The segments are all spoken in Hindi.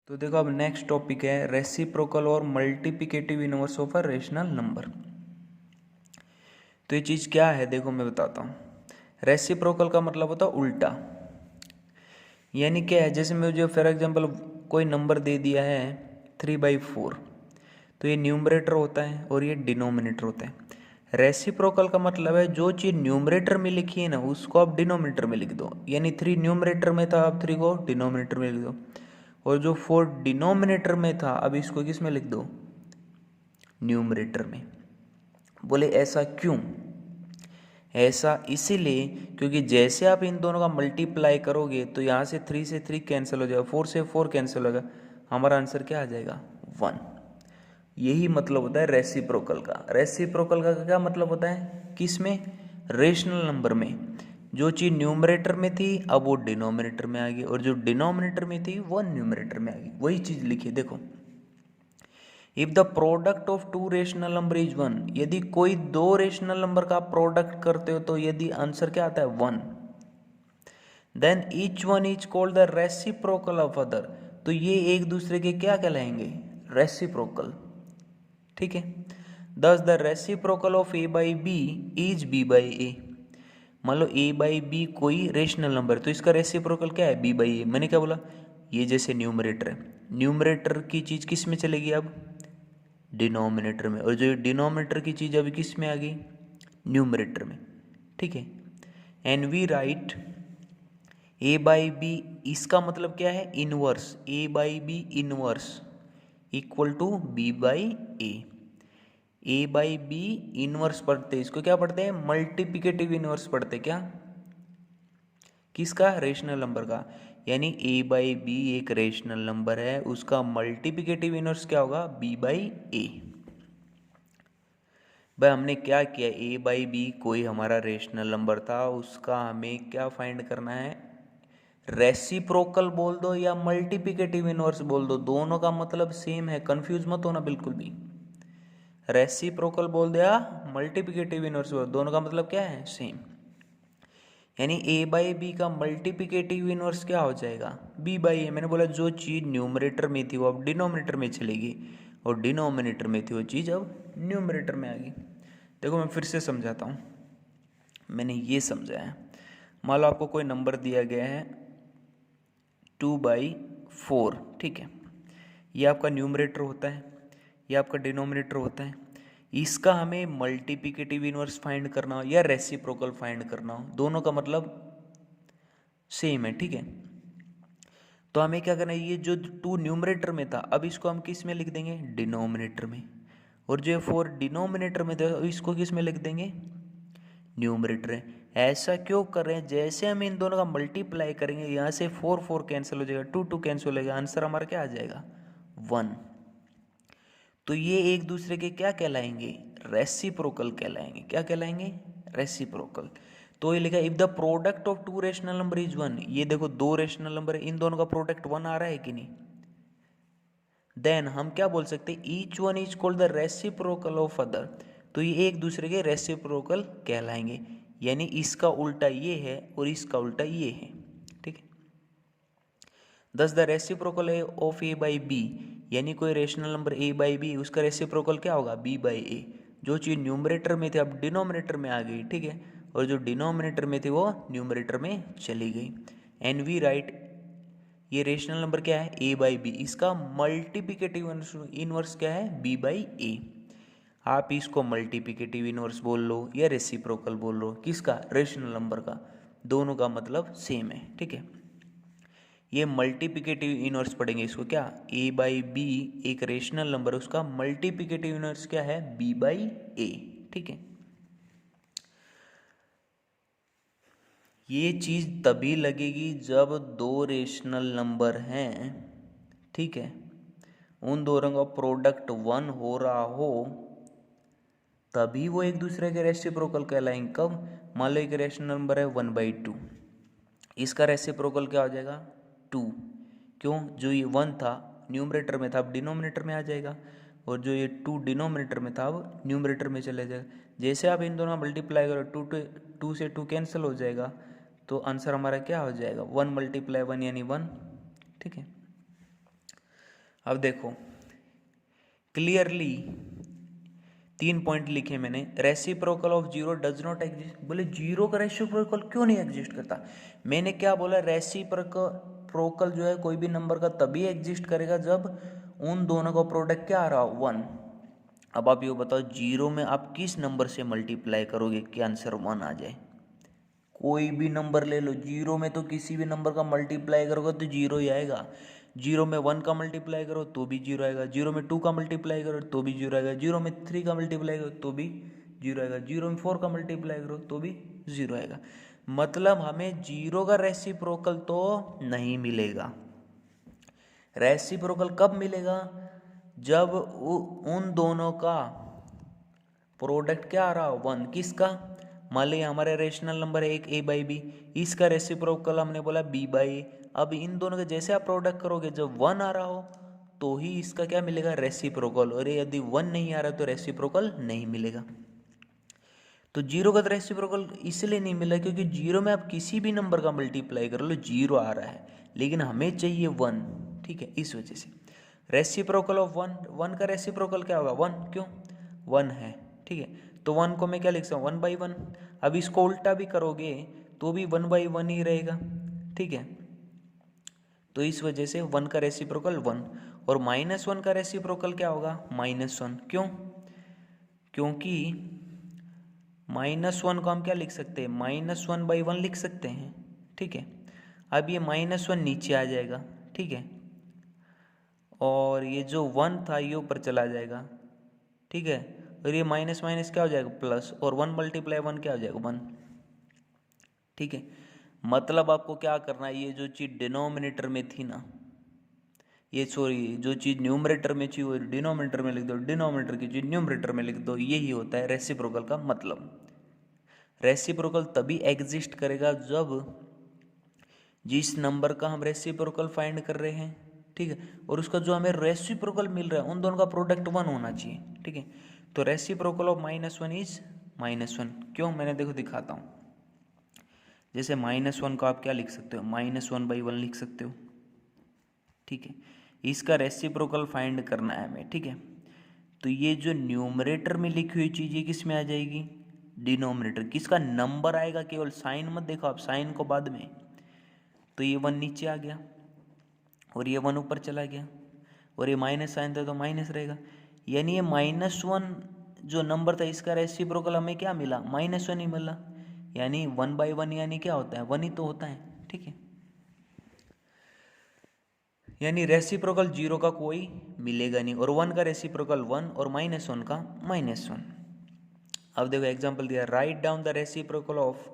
तो देखो अब नेक्स्ट टॉपिक है रेसिप्रोकल और multiplicative inverse of a rational number. तो ये चीज़ क्या है देखो मैं बताता हूँ। रेसिप्रोकल का मतलब होता है उल्टा, यानी क्या है, जैसे मुझे फॉर एग्जांपल कोई नंबर दे दिया है 3/4, तो ये न्यूमरेटर होता है और ये डिनोमिनेटर होता है। रेसिप्रोकल का मतलब है जो चीज़ न्यूमरेटर में लिखी है ना उसको आप डिनोमिनेटर में लिख दो, यानी 3 न्यूमरेटर में था आप 3 को डिनोमिनेटर में लिख दो, और जो 4 डिनोमिनेटर में था अब इसको किस में लिख दो, न्यूमरेटर में। बोले ऐसा क्यों? ऐसा इसीलिए क्योंकि जैसे आप इन दोनों का मल्टीप्लाई करोगे तो यहाँ से 3 से 3 कैंसिल हो जाएगा, 4 से 4 कैंसिल होगा, हमारा आंसर क्या आ जाएगा 1। यही मतलब होता है रेसिप्रोकल का। रेसिप्रोकल का क्या मतलब होता है, किस में, रेशनल नंबर में। जो चीज़ न्यूमरेटर में थी अब वो डिनोमिनेटर में आ गई, और जो डिनोमिनेटर में थी वो न्यूमरेटर में आ गई। वही चीज़ लिखी देखो, if the product of two rational number is 1, यदि कोई दो रेशनल नंबर का प्रोडक्ट करते हो तो यदि आंसर क्या आता है 1, then each one is called the reciprocal of other, तो ये एक दूसरे के क्या कहलाएंगे, रेसिप्रोकल। ठीक है, thus the reciprocal of a by b is b by a. मान लो ए बाई बी कोई रेशनल नंबर, तो इसका रेसिप्रोकल क्या है बी बाई ए। मैंने क्या बोला, ये जैसे न्यूमरेटर है, न्यूमरेटर की चीज़ किस में चलेगी अब, डिनोमिनेटर में, और जो डिनोमिनेटर की चीज़ अभी किस में आ गई, न्यूमरेटर में। ठीक है, and we write a by b, इसका मतलब क्या है inverse, a by b inverse equal to b by a. A by b inverse पढ़ते, इसको क्या पढ़ते हैं, मल्टीप्लिकेटिव इनवर्स पढ़ते, क्या, किसका, रेशनल नंबर का। यानी ए बाई बी एक रेशनल नंबर है, उसका मल्टीप्लिकेटिव इनवर्स क्या होगा, बी बाई ए। भाई हमने क्या किया, ए बाई बी कोई हमारा रेशनल नंबर था, उसका हमें क्या फाइंड करना है, रेसिप्रोकल बोल दो या मल्टीप्लिकेटिव इनवर्स बोल दो, दोनों का मतलब सेम है, कंफ्यूज मत होना बिल्कुल भी। रेसिप्रोकल बोल दिया, मल्टीप्लिकेटिव इनवर्स बोल, दोनों का मतलब क्या है, सेम। यानी ए बाई बी का मल्टीप्लिकेटिव इनवर्स क्या हो जाएगा, बी बाई ए। मैंने बोला जो चीज़ न्यूमरेटर में थी वो अब डिनोमिनेटर में चलेगी, और डिनोमिनेटर में थी वो चीज़ अब न्यूमरेटर में आ गई। देखो मैं फिर से समझाता हूँ, मैंने ये समझाया, मान लो आपको कोई नंबर दिया गया है 2/4, ठीक है, ये आपका न्यूमरेटर होता है, ये आपका डिनोमिनेटर होता है। इसका हमें मल्टीप्लिकेटिव इनवर्स फाइंड करना हो या रेसिप्रोकल फाइंड करना हो, दोनों का मतलब सेम है। ठीक है, तो हमें क्या करना है, ये जो 2 न्यूमरेटर में था अब इसको हम किस में लिख देंगे, डिनोमिनेटर में, और जो 4 डिनोमिनेटर में था इसको किस में लिख देंगे, न्यूमरेटर है। ऐसा क्यों कर रहे हैं, जैसे हम इन दोनों का मल्टीप्लाई करेंगे यहाँ से 4 4 कैंसिल हो जाएगा, 2 2 कैंसिल हो जाएगा, आंसर हमारा क्या आ जाएगा 1। तो ये एक दूसरे के क्या कहलाएंगे, रेसिप्रोकल कहलाएंगे। क्या कहलाएंगे, रेसिप्रोकल। तो ये लिखा if the product of two rational number is 1, ये देखो दो रेशनल नंबर है, इन दोनों का प्रोडक्ट 1 आ रहा है कि नहीं, देन हम क्या बोल सकते हैं, each one is called the reciprocal of other, तो ये एक दूसरे के रेसिप्रोकल कहलाएंगे। यानी इसका उल्टा ये है और इसका उल्टा ये है। ठीक है, thus the reciprocal of a by b, यानी कोई rational number a by b उसका रेसिप्रोकल क्या होगा, बी बाई ए। जो चीज़ न्यूमरेटर में थी अब डिनोमिनेटर में आ गई, ठीक है, और जो डिनोमिनेटर में थी वो न्यूमरेटर में चली गई। एंड वी राइट, ये रेशनल नंबर क्या है, ए बाई बी, इसका मल्टीप्लिकेटिव इनवर्स क्या है, बी बाई ए। आप इसको मल्टीप्लिकेटिव इनवर्स बोल लो या रेसिप्रोकल बोल लो, किसका, रेशनल नंबर का, दोनों का मतलब सेम है। ठीक है, ये मल्टीप्लिकेटिव इनवर्स पढ़ेंगे इसको, क्या, ए बाई बी एक रेशनल नंबर है, उसका मल्टीप्लिकेटिव इनवर्स क्या है, बी बाई ए। ठीक है, ये चीज़ तभी लगेगी जब दो रेशनल नंबर हैं, ठीक है, उन दोनों का प्रोडक्ट 1 हो रहा हो, तभी वो एक दूसरे के रेसिप्रोकल कहलाएंगे। कब, मान लो एक रेशनल नंबर है 1/2, इसका रेसिप्रोकल क्या हो जाएगा 2, क्यों, जो ये 1 था न्यूमरेटर में था अब डिनोमिनेटर में आ जाएगा, और जो ये 2 डिनोमिनेटर में था अब न्यूमरेटर में चले जाएगा। जैसे आप इन दोनों मल्टीप्लाई करो 2 से 2 कैंसिल हो जाएगा, तो आंसर हमारा क्या हो जाएगा 1 × 1 यानी 1। ठीक है, अब देखो क्लियरली 3 पॉइंट लिखे मैंने। Reciprocal of zero does not exist. बोले जीरो का रेसिप्रोकल क्यों नहीं एग्जिस्ट करता? मैंने क्या बोला, रेसिप्रोकल जो है कोई भी नंबर का तभी एग्जिस्ट करेगा जब उन दोनों का प्रोडक्ट क्या आ रहा हो, 1। अब आप ये बताओ जीरो में आप किस नंबर से मल्टीप्लाई करोगे कि आंसर 1 आ जाए? कोई भी नंबर ले लो, जीरो में तो किसी भी नंबर का मल्टीप्लाई करोगे तो जीरो ही आएगा। जीरो में 1 का मल्टीप्लाई करो तो भी जीरो आएगा, जीरो में 2 का मल्टीप्लाई करो तो भी जीरो आएगा, जीरो में 3 का मल्टीप्लाई करो तो भी जीरो आएगा, जीरो में 4 का मल्टीप्लाई करो तो भी जीरो आएगा। मतलब हमें जीरो का रेसिप्रोकल तो नहीं मिलेगा। रेसिप्रोकल कब मिलेगा? जब उन दोनों का प्रोडक्ट क्या आ रहा हो, 1। किसका? मान लीजिए हमारे रेशनल नंबर है एक a बाई बी, इसका रेसिप्रोकल हमने बोला b बाई ए। अब इन दोनों के जैसे आप प्रोडक्ट करोगे जब 1 आ रहा हो तो ही इसका क्या मिलेगा, रेसिप्रोकल। और यदि 1 नहीं आ रहा तो रेसिप्रोकल नहीं मिलेगा। तो जीरो का रेसिप्रोकल इसलिए नहीं मिला क्योंकि जीरो में आप किसी भी नंबर का मल्टीप्लाई कर लो जीरो आ रहा है, लेकिन हमें चाहिए 1। ठीक है, इस वजह से रेसिप्रोकल ऑफ 1, 1 का रेसिप्रोकल क्या होगा, 1। क्यों? 1 है। ठीक है, तो 1 को मैं क्या लिख सकता हूँ, 1/1। अब इसको उल्टा भी करोगे तो भी 1/1 ही रहेगा। ठीक है, तो इस वजह से 1 का रेसिप्रोकल 1। और -1 का रेसिप्रोकल क्या होगा, -1। क्यों? क्योंकि -1 को हम क्या लिख सकते हैं, -1/1 लिख सकते हैं। ठीक है, अब ये -1 नीचे आ जाएगा। ठीक है, और ये जो 1 था ये ऊपर चला जाएगा। ठीक है, और ये माइनस माइनस क्या हो जाएगा, प्लस। और 1 × 1 क्या हो जाएगा, 1। ठीक है, मतलब आपको क्या करना है, ये जो चीज़ डिनोमिनेटर में थी ना, ये सॉरी जो चीज़ न्यूमरेटर में थी वो डिनोमिनेटर में लिख दो, डिनोमिनेटर की चीज़ न्यूमरेटर में लिख दो। यही होता है रेसिप्रोकल का मतलब। रेसिप्रोकल तभी एग्जिस्ट करेगा जब जिस नंबर का हम रेसिप्रोकल फाइंड कर रहे हैं, ठीक है, और उसका जो हमें रेसिप्रोकल मिल रहा है उन दोनों का प्रोडक्ट 1 होना चाहिए। ठीक है, तो रेसिप्रोकल ऑफ -1 इज -1। क्यों? मैंने देखो दिखाता हूँ। जैसे -1 को आप क्या लिख सकते हो, -1/1 लिख सकते हो। ठीक है, इसका रेसिप्रोकल फाइंड करना है हमें। ठीक है, तो ये जो न्यूमरेटर में लिखी हुई चीज़ ये किस में आ जाएगी, डिनोमिनेटर। किसका नंबर आएगा, केवल साइन मत देखो आप, साइन को बाद में। तो ये 1 नीचे आ गया और ये 1 ऊपर चला गया, और ये माइनस साइन था तो माइनस रहेगा। यानी ये -1 जो नंबर था इसका रेसिप्रोकल हमें क्या मिला, -1 ही मिला। यानी 1/1 यानी क्या होता है, 1 ही तो होता है। ठीक है, यानी रेसिप्रोकल जीरो का कोई मिलेगा नहीं, और 1 का रेसिप्रोकल 1 और -1 का -1। अब देखो एग्जांपल दिया, write down the reciprocal of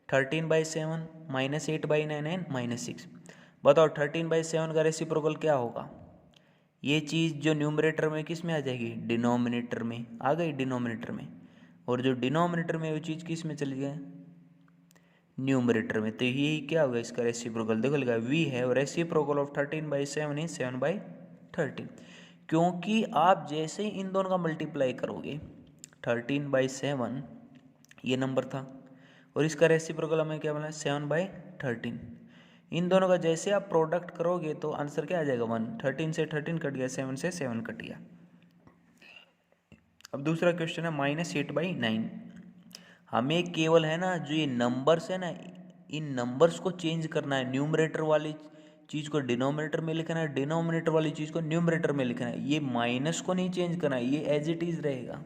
13/7 -8/9 and -6। बताओ 13/7 का रेसिप्रोकल क्या होगा। ये चीज़ जो न्यूमरेटर में किस में आ जाएगी, डिनोमिनेटर में आ गई, डिनोमिनेटर में। और जो डिनोमिनेटर में वो चीज़ किस में चली गई, न्यूमरेटर में। तो यही क्या होगा इसका रेसिप्रोकल, देखो लिखा v है, और रेसिप्रोकल ऑफ 13/7 इज 7/13। क्योंकि आप जैसे ही इन दोनों का मल्टीप्लाई करोगे, 13/7 ये नंबर था और इसका रेसिप्रोकल हमें क्या मिला, 7/13। इन दोनों का जैसे आप प्रोडक्ट करोगे तो आंसर क्या आ जाएगा, 1। 13 से 13 कट गया, 7 से 7 कट गया। अब दूसरा क्वेश्चन है -8/9। हमें केवल है ना जो ये नंबर्स है ना, इन नंबर्स को चेंज करना है। न्यूमरेटर वाली चीज़ को डिनोमिनेटर में लिखना है, डिनोमिनेटर वाली चीज़ को न्यूमरेटर में लिखना है। ये माइनस को नहीं चेंज करना है, ये एज इट इज़ रहेगा,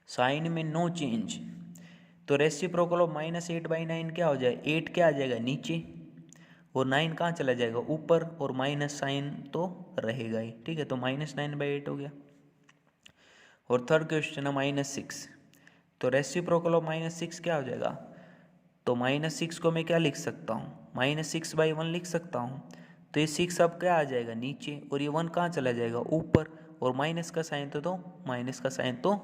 साइन में नो चेंज। तो रेसिप्रोकल ऑफ -8/9 क्या हो जाए, 8 क्या आ जाएगा नीचे, और 9 कहाँ चला जाएगा, ऊपर, और माइनस साइन तो रहेगा ही। ठीक है, तो -9/8 हो गया। और थर्ड क्वेश्चन है -6। तो रेसिप्रोकल ऑफ -6 क्या हो जाएगा, तो -6 को मैं क्या लिख सकता हूँ, -6/1 लिख सकता हूँ। तो ये 6 अब क्या आ जाएगा नीचे, और ये 1 कहाँ चला जाएगा, ऊपर, और माइनस का साइन तो माइनस का साइन तो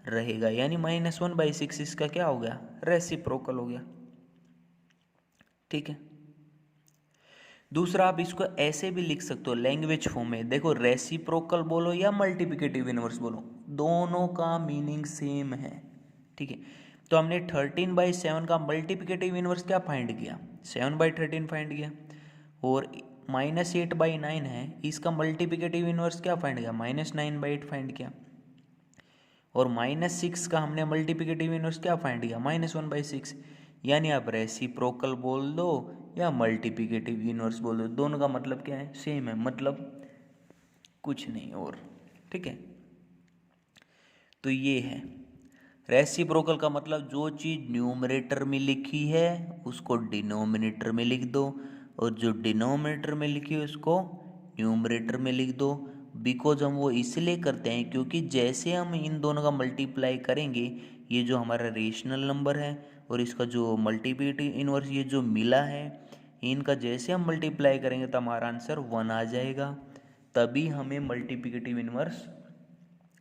रहेगा। यानी -1/6 इसका क्या हो गया, रेसिप्रोकल हो गया। ठीक है, दूसरा आप इसको ऐसे भी लिख सकते हो लैंग्वेज फॉर्म में। देखो रेसिप्रोकल बोलो या मल्टीप्लिकेटिव इनवर्स बोलो, दोनों का मीनिंग सेम है। ठीक है, तो हमने 13/7 का मल्टीप्लिकेटिव इनवर्स क्या फाइंड किया, 7/13 फाइंड किया, और -8/9 है, इसका मल्टीप्लिकेटिव इनवर्स क्या फाइंड किया, -9/8 फाइंड किया। और -6 का हमने मल्टीप्लिकेटिव इनवर्स क्या फाइंड किया, -1/6। यानी आप रेसिप्रोकल बोल दो या मल्टीप्लिकेटिव इनवर्स बोल दो, दोनों का मतलब क्या है, सेम है, मतलब कुछ नहीं और। ठीक है, तो ये है रेसिप्रोकल का मतलब, जो चीज़ न्यूमरेटर में लिखी है उसको डिनोमिनेटर में लिख दो, और जो डिनोमिनेटर में लिखी है उसको न्यूमरेटर में लिख दो। बिकॉज हम वो इसलिए करते हैं क्योंकि जैसे हम इन दोनों का मल्टीप्लाई करेंगे, ये जो हमारा रेशनल नंबर है और इसका जो मल्टीप्लिकेटिव इनवर्स ये जो मिला है, इनका जैसे हम मल्टीप्लाई करेंगे तो हमारा आंसर 1 आ जाएगा, तभी हमें मल्टीप्लिकेटिव इनवर्स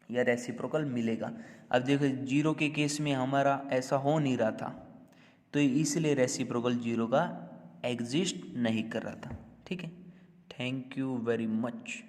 या रेसिप्रोकल मिलेगा। अब देखो 0 के केस में हमारा ऐसा हो नहीं रहा था, तो इसलिए रेसिप्रोकल 0 का एग्जिस्ट नहीं कर रहा था। ठीक है, थैंक यू वेरी मच।